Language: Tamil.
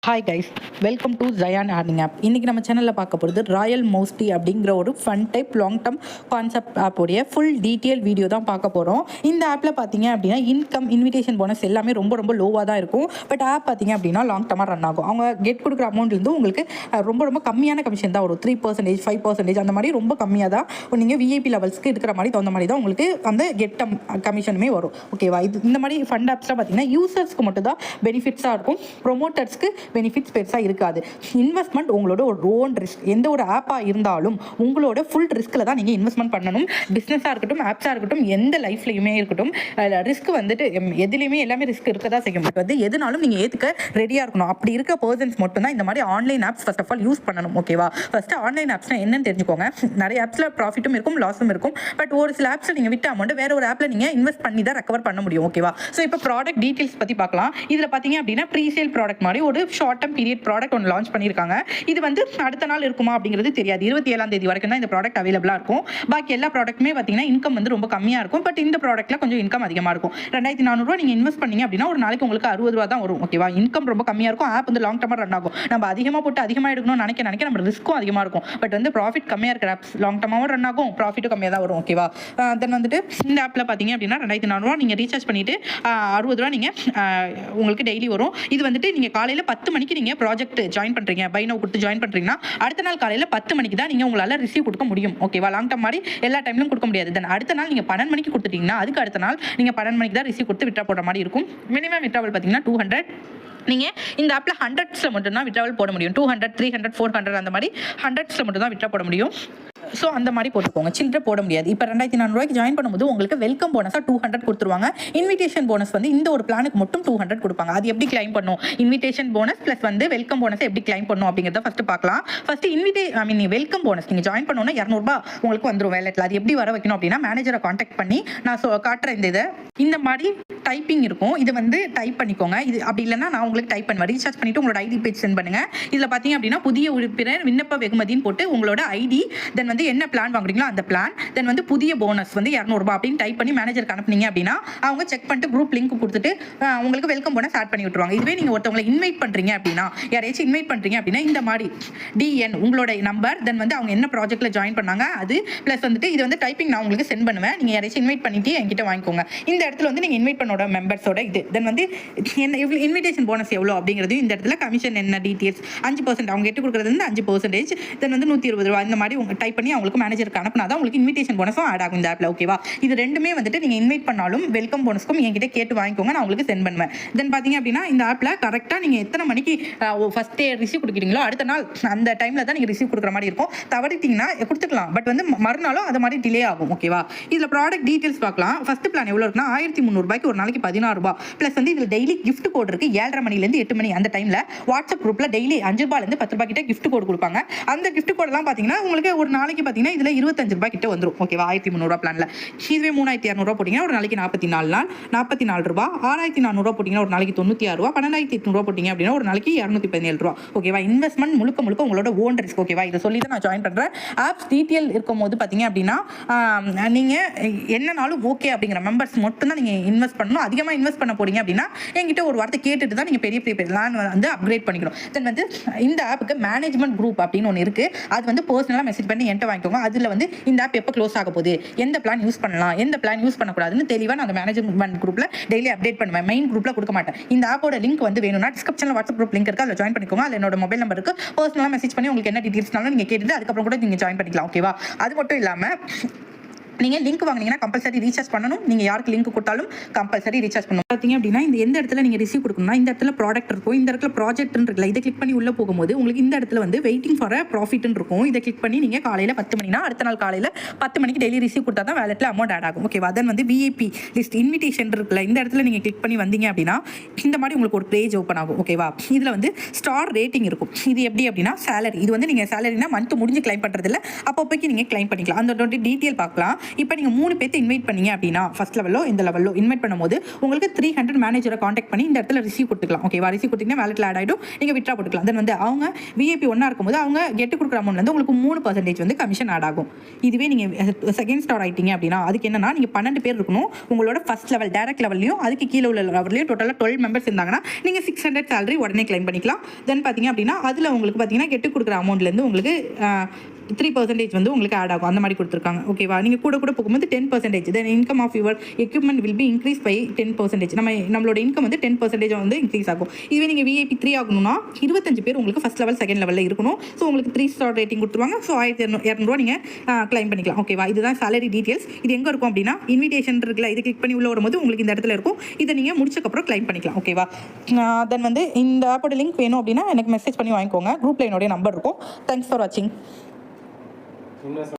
ஹாய் கைஸ், வெல்கம் டு ஜயான் ஏர்னிங் ஆப். இன்றைக்கி நம்ம சேனலில் பார்க்க போகிறது ராயல் மோஸ்டி அப்படிங்கிற ஒரு fun type long term concept ஆப்போடைய ஃபுல் டீட்டெயில் வீடியோ தான் பார்க்க போகிறோம். இந்த ஆப்பில் பார்த்தீங்க அப்படின்னா இன்கம், இன்விடேஷன் போனஸ் எல்லாமே ரொம்ப லோவாக தான் இருக்கும். பட் ஆப் பார்த்தீங்க அப்படின்னா லாங் டர்மாக ரன் ஆகும். அவங்க கெட் கொடுக்குற அமௌண்ட்லேருந்து உங்களுக்கு ரொம்ப கம்மியான கமிஷன் தான் வரும். 3%, 5% அந்த மாதிரி ரொம்ப கம்மியாக தான் நீங்கள் விஐபி லெவல்ஸ்க்கு இருக்கிற மாதிரி தகுந்த மாதிரி தான் உங்களுக்கு அந்த கெட் கமிஷனுமே வரும். ஓகேவா? இந்த மாதிரி ஃபண்ட் ஆப்ஸ்லாம் பார்த்தீங்கன்னா யூசர்ஸ்க்கு மட்டும் தான் பெனிஃபிட்ஸாக இருக்கும். ப்ரொமோட்டர்ஸ்க்கு பெனிஃபிட்ஸ் பெருசாக இருக்காது. இன்வெஸ்ட்மெண்ட் உங்களோட ஒரு ஓன் ரிஸ்க். எந்த ஒரு ஆப்பாக இருந்தாலும் உங்களோட ஃபுல் ரிஸ்கில் தான் நீங்கள் இன்வெஸ்ட்மெண்ட் பண்ணணும். பிஸ்னஸாக இருக்கட்டும், ஆப்ஸாக இருக்கட்டும், எந்த லைஃப்லையுமே இருக்கட்டும், ரிஸ்க் வந்துட்டு எதுலேயுமே எல்லாமே ரிஸ்க் இருக்க தான் செய்யும். பட் வந்து எதுனாலும் நீங்கள் ஏற்றுக்க ரெடியாக இருக்கணும். அப்படி இருக்க பர்சன்ஸ் மட்டும் தான் இந்த மாதிரி online apps first of all use பண்ணணும். ஓகேவா? ஃபஸ்ட்டு ஆன்லைன் ஆப்ஸ்னால் என்னன்னு தெரிஞ்சுக்கோங்க. நிறைய ஆப்ஸில் ப்ராஃபிட்டும் இருக்கும், லாஸும் இருக்கும். பட் ஒரு சில ஆப்ஸில் நீங்கள் விட்ட அமௌண்ட் வேற ஒரு ஆப்பில் நீங்கள் இன்வெஸ்ட் பண்ணி தான் ரெக்கவர் பண்ண முடியும். ஓகேவா? ஸோ இப்போ ப்ராடக்ட் டீட்டெயில்ஸ் பற்றி பார்க்கலாம். இதில் பார்த்தீங்க அப்படின்னா ப்ரீசேல் ப்ராடக்ட் மாதிரி ஒரு ஷார்ட் டர்ம் பீரியட் ப்ராடக்ட் ஒன்று லான்ச் பண்ணியிருக்காங்க. இது வந்து அடுத்த நாள் இருக்குமா அப்படிங்கிறது தெரியாது. 27ஆம் தேதி வரைக்கும் தான் இந்த ப்ராடக்ட் அவைலபிளாக இருக்கும். பாக்கி எல்லா ப்ராடக்ட்டுமே பார்த்தீங்கன்னா இன்கம் வந்து ரொம்ப கம்மியாக இருக்கும். பட் இந்த ப்ராடக்ட்டில் கொஞ்சம் இன்கம் அதிகமாக இருக்கும். 2400 நீங்கள் இன்வெஸ்ட் பண்ணீங்க அப்படின்னா ஒரு நாளைக்கு உங்களுக்கு 60 ரூபா தான் வரும். ஓகேவா? இன்கம் ரொம்ப கம்மியாக இருக்கும். ஆப் வந்து லாங் டர்மாக ரன் ஆகும். நம்ம அதிகமாக போட்டு அதிகமாக எடுக்கணும்னு நினைக்க நம்ம ரிஸ்க்கும் அதிகமாக இருக்கும். பட் வந்து ப்ராஃபிட் கம்மியாக இருக்கிற ஆப்ஸ் லாங் டர்மாகவும் ரன் ஆகும், ப்ராஃபிட்டும் கம்மியாக தான் வரும். ஓகேவா? தென் வந்துட்டு இந்த ஆப்பில் பார்த்தீங்க அப்படின்னா 2400 நீங்கள் ரீசார்ஜ் பண்ணிட்டு 60 ரூபா நீங்கள் உங்களுக்கு டெய்லி வரும். இது வந்துட்டு நீங்கள் காலையில் 10 மணிக்கு நீங்கள் ப்ராஜெக்ட் ஜாயின் பண்ணுறீங்க, பை நவ் கொடுத்து ஜாயின் பண்ணுறீங்கன்னா அடுத்த நாள் காலையில் 10 மணிக்கு தான் நீங்கள் உங்களால் ரிசீவ் கொடுக்க முடியும். ஓகேவா? லாங் டர்ம் மாதிரி எல்லா டைம்லையும் கொடுக்க முடியாது. தென் அடுத்த நாள் நீங்கள் 12 மணிக்கு கொடுத்துட்டீங்கன்னா அதுக்கு அடுத்த நாள் நீங்கள் 12 மணிக்கு தான் ரிசீவ் கொடுத்து விட்ரா போடுற மாதிரி இருக்கும். மினிமம் விட்ராவல் பார்த்தீங்கன்னா 200. நீங்கள் இந்த ஆப்பில் 100ஸில் மட்டும்தான் விட்ராவல் போட முடியும். 200, 300, 400 அந்த மாதிரி 100ஸில் மட்டும் தான் விட்ரா போட முடியும். ஸோ அந்த மாதிரி போட்டுக்கோங்க. சில்லற போட முடியாது. இப்போ 2400 ஜாயின் பண்ணும்போது உங்களுக்கு வெல்கம் போனஸாக 200 கொடுத்துருவாங்க. இன்விடேஷன் போனஸ் வந்து இந்த ஒரு பிளானுக்கு மட்டும் 200 கொடுப்பாங்க. அது எப்படி கிளைம் பண்ணும்? இன்விடேஷன் போனஸ் ப்ளஸ் வந்து வெல்கம் போனஸ் எப்படி கிளைம் பண்ணும் அப்படிங்கிறத ஃபஸ்ட்டு பார்க்கலாம். ஃபஸ்ட்டு வெல்கம் போனஸ் நீங்கள் ஜாயின் பண்ணோன்னா 200 ரூபா உங்களுக்கு வந்துடும் வேலெட்டில். அது எப்படி வர வைக்கணும் அப்படின்னா மேனேஜரை காண்டாக்ட் பண்ணி நான் காட்டுறேன். இந்த மாதிரி டைப்பிங் இருக்கும். இதை வந்து டைப் பண்ணிக்கோங்க. இது அப்படி இல்லைன்னா நான் உங்களுக்கு டைப் பண்ணுவேன். ரீசார்ஜ் பண்ணிவிட்டு உங்களோட ஐடி பேஜ் சென்ட் பண்ணுங்கள். இதில் பார்த்தீங்க அப்படின்னா புதிய உறுப்பினர் விண்ணப்ப வெகுமதின்னு போட்டு உங்களோட ஐடி, தென் வந்து என்ன பிளான் வாங்குறீங்களோ அந்த பிளான், தென் வந்து புதிய போனஸ் வந்து 200 ரூபாய் அப்படின்னு டைப் பண்ணி மேனேஜருக்கு அனுப்புனீங்க அப்படின்னா அவங்க செக் பண்ணிட்டு குரூப் லிங்க் கொடுத்துட்டு உங்களுக்கு வெல்கம் போனஸ் ஆட் பண்ணி விட்டுருவாங்க. இதுவே நீங்கள் ஒருத்தவங்களை இன்வைட் பண்ணுறீங்க அப்படின்னா, யாரையாச்சும் இன்வைட் பண்ணுறீங்க அப்படின்னா இந்த மாதிரி டிஎன் உங்களோட நம்பர், தென் வந்து அவங்க என்ன ப்ராஜெக்ட்டில் ஜாயின் பண்ணாங்க அது, ப்ளஸ் வந்துட்டு இது வந்து டைப்பிங் நான் உங்களுக்கு சென்ட் பண்ணுவேன். நீங்கள் யாரையாச்சும் இன்வைட் பண்ணிட்டு என்கிட்ட வாங்கிக்கோங்க. இந்த இடத்துல வந்து நீங்கள் இன்வைட் பண்ணோட மெம்பர்ஸோட இது, தென் வந்து என்ன இன்விடேஷன் போனஸ் எவ்வளோ அப்படிங்கிறது, இந்த இடத்துல கமிஷன் என்ன டீட்டெயில்ஸ் 5% அவங்க எட்டு கொடுக்குறது வந்து 5%, தென் வந்து 120 ரூபா இந்த மாதிரி உங்க டைப் பண்ணி அவங்களுக்கு மேனேஜருக்கு அனுப்புனா தான் உங்களுக்கு இன்விடேஷன் போனஸும் ஆட் ஆகும் இந்த ஆப்பில். ஓகேவா? இது ரெண்டுமே வந்துட்டு நீங்கள் இன்வைட் பண்ணாலும் வெல்கம் போனஸ்க்கும் என்கிட்ட கேட்டு வாங்கிக்கோங்க, நான் உங்களுக்கு சென்ட் பண்ணுவேன். தென் பார்த்தீங்க அப்படின்னா இந்த ஆப்பில் கரெக்டாக நீங்கள் எத்தனை மணிக்கு ஃபஸ்ட் டே ரிசீவ் கொடுக்குறீங்களோ அடுத்த நாள் அந்த டைமில் தான் நீங்கள் ரிசீவ் கொடுக்குற மாதிரி இருக்கும். தவறிட்டீங்கன்னா கொடுத்துக்கலாம், பட் வந்து மறுநாளும் அது மாதிரி டிலே ஆகும். ஓகேவா? இதில் ப்ராடக்ட் டீட்டெயில்ஸ் பார்க்கலாம். ஃபஸ்ட் பிளான் எவ்வளோ இருக்குன்னா 1300 ரூபாய்க்கு ஒரு நாளைக்கு 16 ரூபா ப்ளஸ் வந்து இதில் டெய்லி கிஃப்ட் கோட் இருக்குது. 7:30 மணிலேருந்து 8 மணி அந்த டைமில் வாட்ஸ்அப் குரூப்பில் டெய்லி 5 ரூபாயிலேருந்து 10 ரூபாய் கிட்ட கிஃப்ட் கோட் கொடுப்பாங்க. அந்த கிஃப்ட் கோடெல்லாம் பார்த்தீங்கன்னா உங்களுக்கு ஒரு நாளைக்கு பார்த்தீங்கன்னா இதில் 25 ரூபாய் கிட்ட வந்துடும். ஓகேவா? 1300 ரூபா பிளானில். இதுவே 3200 போட்டிங்கன்னா ஒரு நாளைக்கு 44 நாள் 44 ரூபா. 6400 போட்டிங்கன்னா ஒரு நாளைக்கு 96 ரூபா. 12800 போட்டிங்க அப்படின்னா ஒரு நாளைக்கு 217 ரூபா. ஓகேவா? இன்வெஸ்ட்மெண்ட் முழுக்க உங்களோட ஓன் ரிஸ்க். ஓகேவா? இதை சொல்லி தான் நான் ஜாயின் பண்ணுறேன். ஆப்ஸ் டீட்டெயில் இருக்கும் போது பார்த்தீங்க அப்படின்னா நீங்கள் என்னனாலும் ஓகே அப்படிங்கிற மெம்பர்ஸ் மட்டும் தான் நீங்கள் இன்வெஸ்ட் பண்ணணும். அதிகமாக இன்வெஸ்ட் பண்ண போறீங்க அப்படின்னா என்கிட்ட ஒரு வார்த்தை கேட்டுட்டு தான் நீங்கள் பெரிய பிளான் வந்து அப்கிரேட் பண்ணிக்கணும். தென் வந்து இந்த ஆப்புக்கு மேனேஜ்மெண்ட் குரூப் அப்படின்னு ஒன்று இருக்குது. அது வந்து பர்சனலாக மெசேஜ் பண்ணி என்கிட்ட வாங்கிக்கோங்க. அதில் வந்து இந்த ஆப் எப்போ க்ளோஸ் ஆக போகுது, எந்த பிளான் யூஸ் பண்ணலாம், எந்த பிளான் யூஸ் பண்ணக்கூடாதுன்னு தெளிவாக நான் அந்த மேனேஜ்மெண்ட் குரூப்பில் டெய்லி அப்டேட் பண்ணுவேன். மெயின் குரூப்பில் கொடுக்க மாட்டேன். இந்த ஆப்போட லிங்க் வந்து வேணும்னா டிஸ்கிரிப்ஷனில் வாட்ஸ்அப் குரூப் லிங்க் இருக்குது, அதில் ஜாயின் பண்ணிக்கோங்க. அதில் என்னோட மொபைல் நம்பருக்கு பர்சனலாக மெசேஜ் பண்ணி உங்களுக்கு என்ன டீட்டெயில்ஸ்னாலும் நீங்கள் கேட்டுட்டு அதுக்கப்புறம் கூட நீங்கள் ஜாயின் பண்ணிக்கலாம். ஓகேவா? அது மட்டும் இல்லாமல் நீங்கள் லிங்க் வாங்கினீங்கன்னா கம்பல்சரி ரீசார்ஜ் பண்ணணும். நீங்கள் யாருக்கு லிங்க் கொடுத்தாலும் கம்பல்சரி ரீசார்ஜ் பண்ணணும். பார்த்தீங்க அப்படின்னா இந்த எந்த இடத்துல நீங்கள் ரிசீவ் கொடுக்கணும்னா இந்த இடத்துல ப்ராடக்ட் இருக்கும், இந்த இடத்துல ப்ராஜெக்ட் இருக்குல்ல, இதை கிளிக் பண்ணி உள்ளே போகும்போது உங்களுக்கு இந்த இடத்துல வந்து வெயிட்டிங் ஃபார் ப்ராஃபிட் இருக்கும். இதை கிளிக் பண்ணி நீங்கள் காலையில் 10 மணினா அடுத்த நாள் காலையில் 10 மணிக்கு டெய்லி ரிசீவ் கொடுத்தா தான் வேலெட்டில் அமௌண்ட் ஆட் ஆகும். ஓகேவா? தென் வந்து விஐபி லிஸ்ட் இன்விடேஷன் இருக்குல்ல, இந்த இடத்துல நீங்கள் கிளிக் பண்ணி வந்தீங்க அப்படின்னா இந்த மாதிரி உங்களுக்கு ஒரு பேஜ் ஓப்பன் ஆகும். ஓகேவா? இதில் வந்து ஸ்டார் ரேட்டிங் இருக்கும். இது எப்படி அப்படின்னா சேலரி, இது வந்து நீங்கள் சேலரினா மந்த் முடிஞ்சு கிளைம் பண்ணுறதில்ல, அப்பப்போக்கி நீங்கள் கிளைம் பண்ணிக்கலாம். அந்த டீட்டெயில் பார்க்கலாம். இப்போ நீங்கள் 3 பேர்த்து இன்வைட் பண்ணீங்க அப்படின்னா ஃபர்ஸ்ட் லெவலோ இந்த லெவலோ இன்வைட் பண்ணும்போது உங்களுக்கு 300 மேனேஜரை காண்டாக்ட் பண்ணி இந்த இடத்துல ரிசீவ் கொடுத்துக்கலாம். ஓகேவா? ரிசீவ் கொடுத்தீங்கன்னா வேலெட்டில் ஆட் ஆகிடும், நீங்கள் விட்ரா போட்டுக்கலாம். தென் வந்து அவங்க விஐபி ஒன்றா இருக்கும்போது அவங்க கெட்டு கொடுக்குற அமௌண்ட்லேருந்து உங்களுக்கு 3% வந்து கமிஷன் ஆட் ஆகும். இதுவே நீங்கள் செகண்ட் ஸ்டார் ஆகிட்டீங்க அப்படின்னா அதுக்கு என்னன்னா நீங்கள் 12 பேர் இருக்கணும். உங்களோட ஃபர்ஸ்ட் லெவல் டேரக்ட் லெவல்லையும் அதுக்கு கீழே உள்ள லெவல்லையும் டோட்டலாக 12 மெம்பர்ஸ் இருந்தாங்கன்னா நீங்கள் 600 சேலரி உடனே கிளைம் பண்ணிக்கலாம். தென் பார்த்தீங்க அப்படின்னா அதில் உங்களுக்கு பார்த்தீங்கன்னா கெட்டு கொடுக்குற அமௌண்ட்லேருந்து உங்களுக்கு 3% வந்து உங்களுக்கு ஆட் ஆகும். அந்த மாதிரி கொடுத்துருக்காங்க. ஓகேவா? நீங்கள் கூட போகும்போது 10%. Then income of your equipment will be increase by 10%. நம்மளோட இன்கம் வந்து 10% வந்து இன்க்ரீஸ் ஆகும். இதுவே நீங்கள் விஐபி 3 ஆகணும்னா 25 பேர் உங்களுக்கு ஃபர்ஸ்ட் லெவல் செகண்ட் லெவலில் இருக்கணும். ஸோ உங்களுக்கு 3 ஸ்டார் ரேட்டிங் கொடுத்துருவாங்க. ஸோ 1200 நீங்கள் கிளைம் பண்ணிக்கலாம். ஓகேவா? இதுதான் சேலரி டீட்டெயில்ஸ். இது எங்கே இருக்கும் அப்படின்னா இன்விடேஷன் இருக்குல்ல, இது கிளிக் பண்ணி உள்ள வரும்போது உங்களுக்கு இந்த இடத்துல இருக்கும். இதை நீங்கள் முடிச்சக்கப்புறம் கிளைம் பண்ணிக்கலாம். ஓகேவா? தென் வந்து இந்த ஆப்போட லிங்க் வேணும் அப்படின்னா எனக்கு மெசேஜ் பண்ணி வாங்கிக்கோங்க. குரூப்ல என்னுடைய நம்பர் இருக்கும். தேங்க்ஸ் ஃபார் வாட்சிங்.